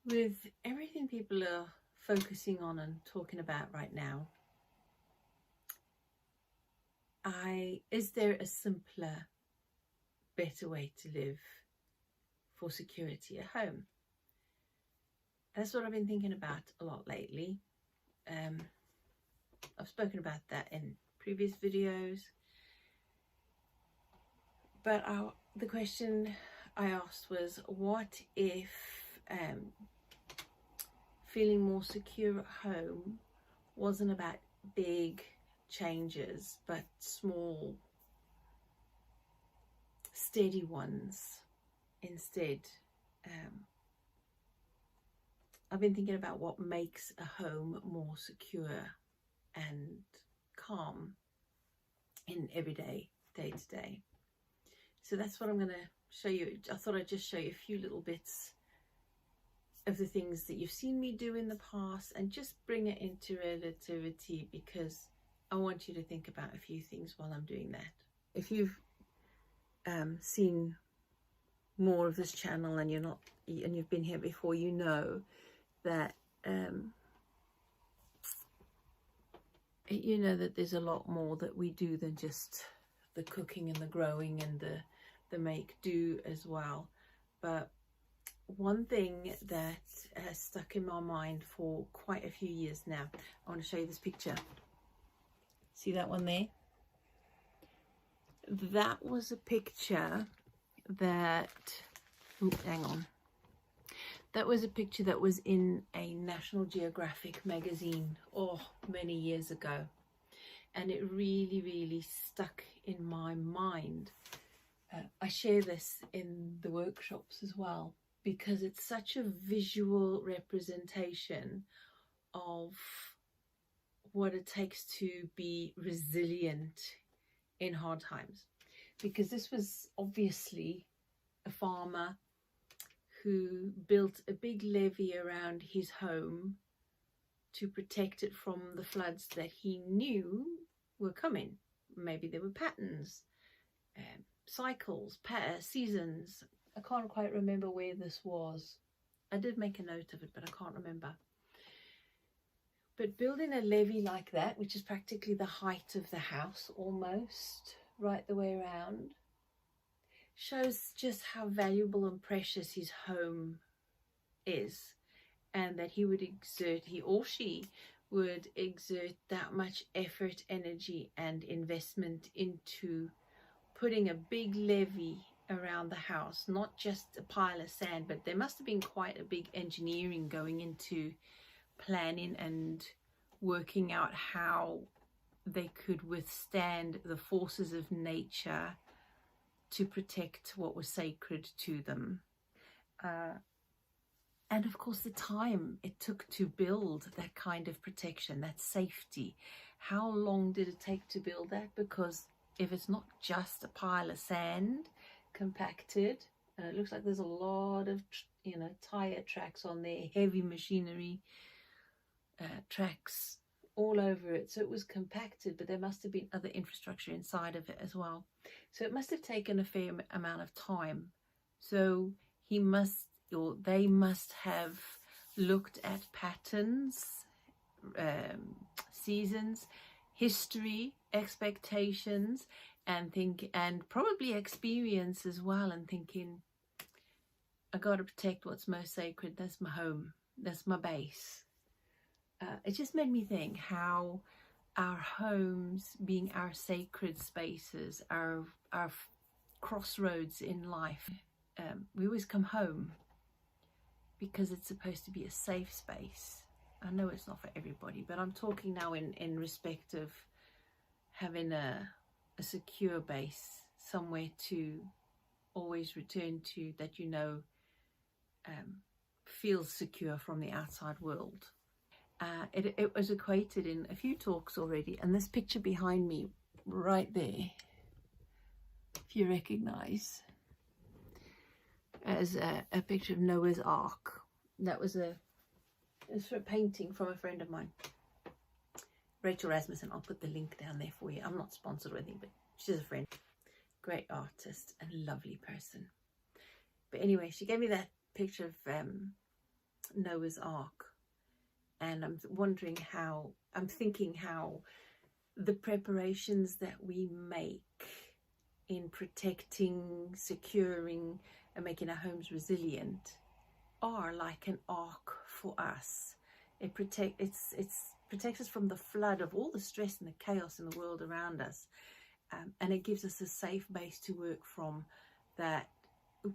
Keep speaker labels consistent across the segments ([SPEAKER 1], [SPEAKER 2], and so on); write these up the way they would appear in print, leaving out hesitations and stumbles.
[SPEAKER 1] With everything people are focusing on and talking about right now, is there a simpler, better way to live for security at home? That's what I've been thinking about a lot lately. I've spoken about that in previous videos, but the question I asked was, what if feeling more secure at home wasn't about big changes, but small, steady ones instead? I've been thinking about what makes a home more secure and calm in everyday, day-to-day. So that's what I'm going to show you. I thought I'd just show you a few little bits of the things that you've seen me do in the past and just bring it into relativity, because I want you to think about a few things while I'm doing that. If you've seen more of this channel and you've been here before, you know that there's a lot more that we do than just the cooking and the growing and the make do as well. But one thing that has stuck in my mind for quite a few years now, I want to show you this picture. See that one there? That was a picture that, hang on. That was a picture that was in a National Geographic magazine, many years ago. And it really, really stuck in my mind. I share this in the workshops as well, because it's such a visual representation of what it takes to be resilient in hard times. Because this was obviously a farmer who built a big levee around his home to protect it from the floods that he knew were coming. Maybe there were patterns, cycles, seasons. I can't quite remember where this was. I did make a note of it, but I can't remember. But building a levee like that, which is practically the height of the house almost, right the way around, shows just how valuable and precious his home is, and that he or she would exert that much effort, energy and investment into putting a big levee around the house, not just a pile of sand, but there must have been quite a big engineering going into planning and working out how they could withstand the forces of nature to protect what was sacred to them. And of course the time it took to build that kind of protection, that safety. How long did it take to build that? Because if it's not just a pile of sand compacted, and it looks like there's a lot of tire tracks on there, heavy machinery tracks all over it. So it was compacted, but there must have been other infrastructure inside of it as well. So it must have taken a fair amount of time. So they must have looked at patterns, seasons, history, expectations, and probably experience as well, and thinking, I got to protect what's most sacred. That's my home. That's my base. It just made me think how our homes, being our sacred spaces, our crossroads in life, we always come home because it's supposed to be a safe space. I know it's not for everybody, but I'm talking now in respect of having a secure base, somewhere to always return to, that feels secure from the outside world. It was equated in a few talks already, and this picture behind me right there, if you recognize, as a picture of Noah's Ark. That was it's a painting from a friend of mine, Rachel Rasmussen. I'll put the link down there for you. I'm not sponsored or anything, but she's a friend, great artist and lovely person. But anyway, she gave me that picture of Noah's Ark, and I'm thinking how the preparations that we make in protecting, securing, and making our homes resilient are like an ark for us. It protects us from the flood of all the stress and the chaos in the world around us, and it gives us a safe base to work from, that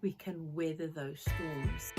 [SPEAKER 1] we can weather those storms.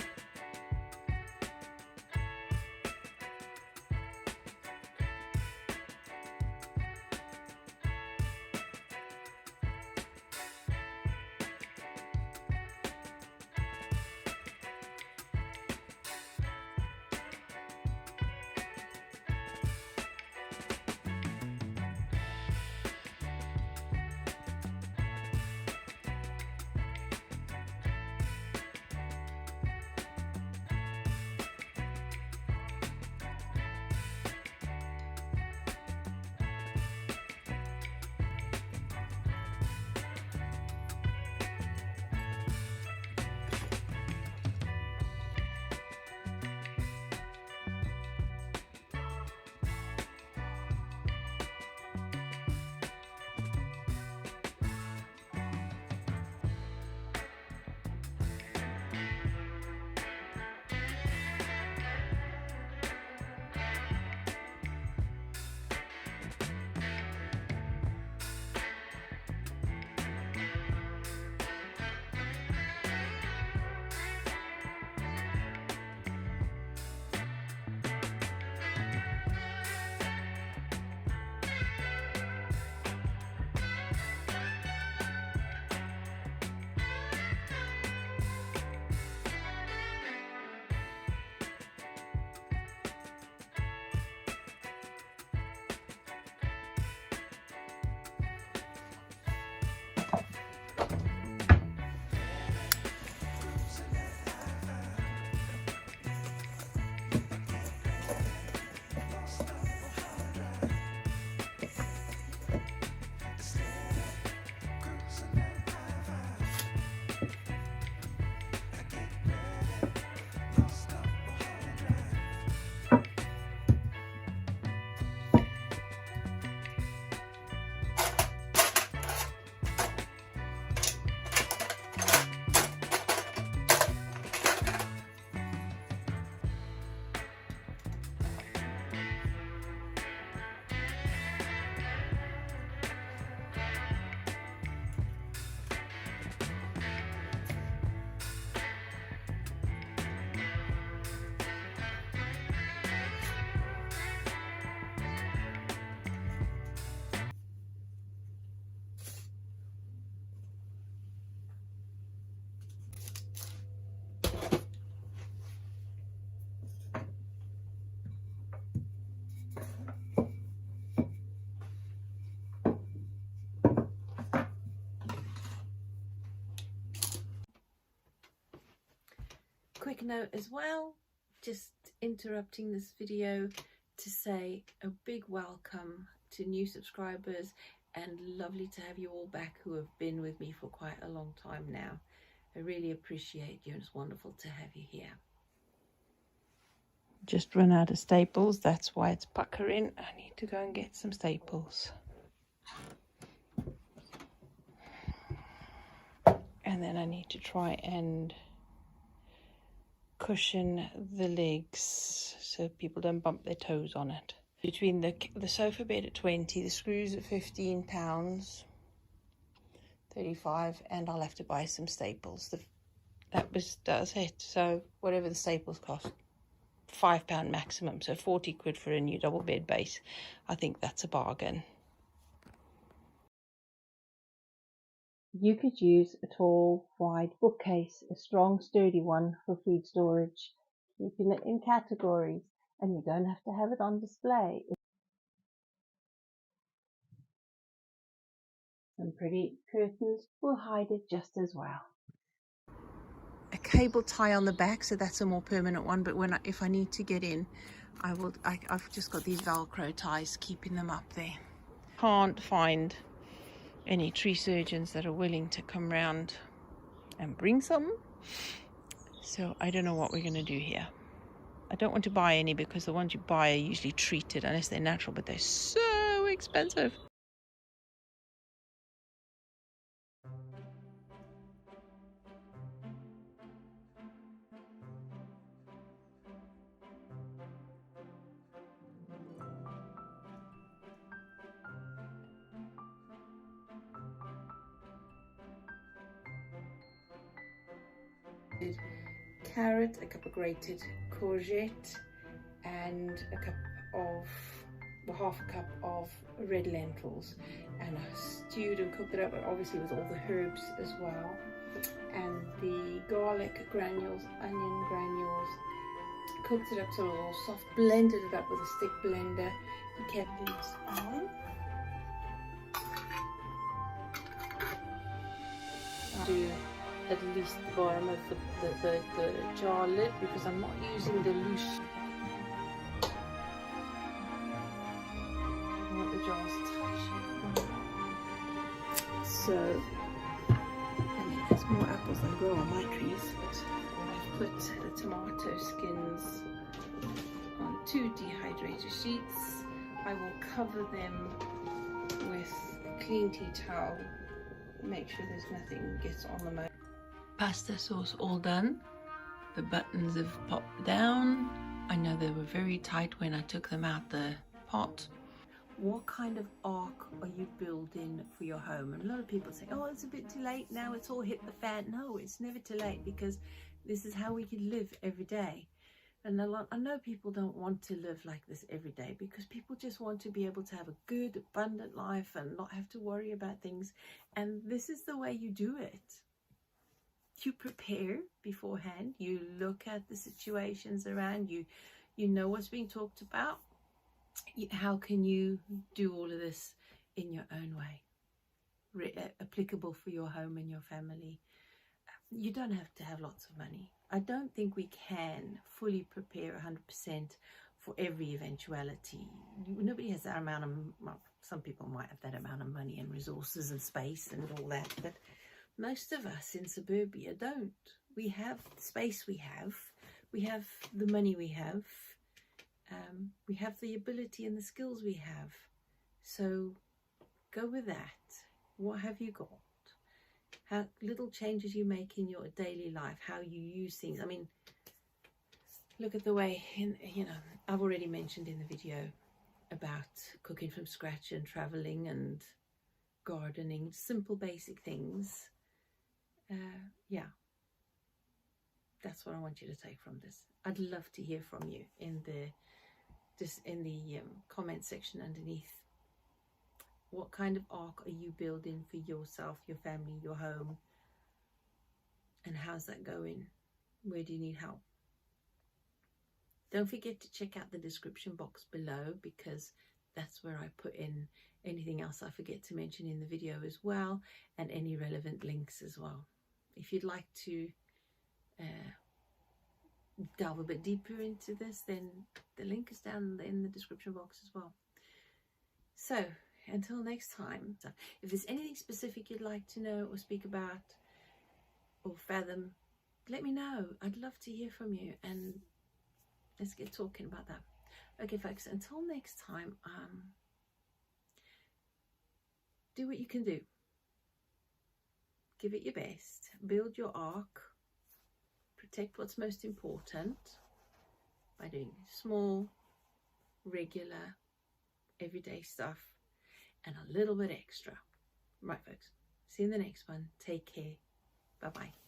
[SPEAKER 1] Quick note as well, just interrupting this video to say a big welcome to new subscribers, and lovely to have you all back who have been with me for quite a long time now. I really appreciate you, and it's wonderful to have you here. Just run out of staples, that's why it's puckering. I need to go and get some staples. And then I need to try and cushion the legs so people don't bump their toes on it. Between the sofa bed at 20, the screws at £15, 35, and I'll have to buy some staples. That's it. So whatever the staples cost, £5 maximum, so 40 quid for a new double bed base. I think that's a bargain. You could use a tall, wide bookcase, a strong, sturdy one for food storage, keeping it in categories, and you don't have to have it on display. Some pretty curtains will hide it just as well. A cable tie on the back, so that's a more permanent one, but if I need to get in, I've just got these Velcro ties keeping them up there. Can't find any tree surgeons that are willing to come round and bring some, so I don't know what we're going to do here. I don't want to buy any because the ones you buy are usually treated unless they're natural, but they're so expensive. Carrot, a cup of grated courgette, and a cup of, well, half a cup of red lentils, and I stewed and cooked it up, obviously with all the herbs as well, and the garlic granules, onion granules, cooked it up so it was all soft, blended it up with a stick blender, and kept these on. Do at least the bottom of the jar lid because I'm not using the loose. I want the jars tight. So, I mean, there's more apples than grow on my trees, but I've put the tomato skins on 2 dehydrator sheets. I will cover them with a clean tea towel. Make sure there's nothing gets on them. Pasta sauce all done. The buttons have popped down. I know they were very tight when I took them out the pot. What kind of arc are you building for your home? And a lot of people say, oh, it's a bit too late now, it's all hit the fan. No, it's never too late, because this is how we can live every day. And I know people don't want to live like this every day, because people just want to be able to have a good, abundant life and not have to worry about things. And this is the way you do it. You prepare beforehand, you look at the situations around you, you know what's being talked about. How can you do all of this in your own way, applicable for your home and your family? You don't have to have lots of money. I don't think we can fully prepare 100% for every eventuality. Nobody has that amount of, well, some people might have that amount of money and resources and space and all that, but most of us in suburbia don't. We have the space we have the money we have the ability and the skills we have. So go with that. What have you got? How little changes you make in your daily life, how you use things. I mean, look at the way, I've already mentioned in the video about cooking from scratch and traveling and gardening, simple basic things. Yeah, that's what I want you to take from this. I'd love to hear from you in the comment section underneath. What kind of arc are you building for yourself, your family, your home? And how's that going? Where do you need help? Don't forget to check out the description box below, because that's where I put in anything else I forget to mention in the video as well, and any relevant links as well. If you'd like to delve a bit deeper into this, then the link is down in the description box as well. So until next time, if there's anything specific you'd like to know or speak about or fathom, let me know. I'd love to hear from you, and let's get talking about that. Okay folks, until next time, do what you can do. Give it your best. Build your arc. Protect what's most important by doing small, regular, everyday stuff and a little bit extra. Right folks, see you in the next one. Take care. Bye bye.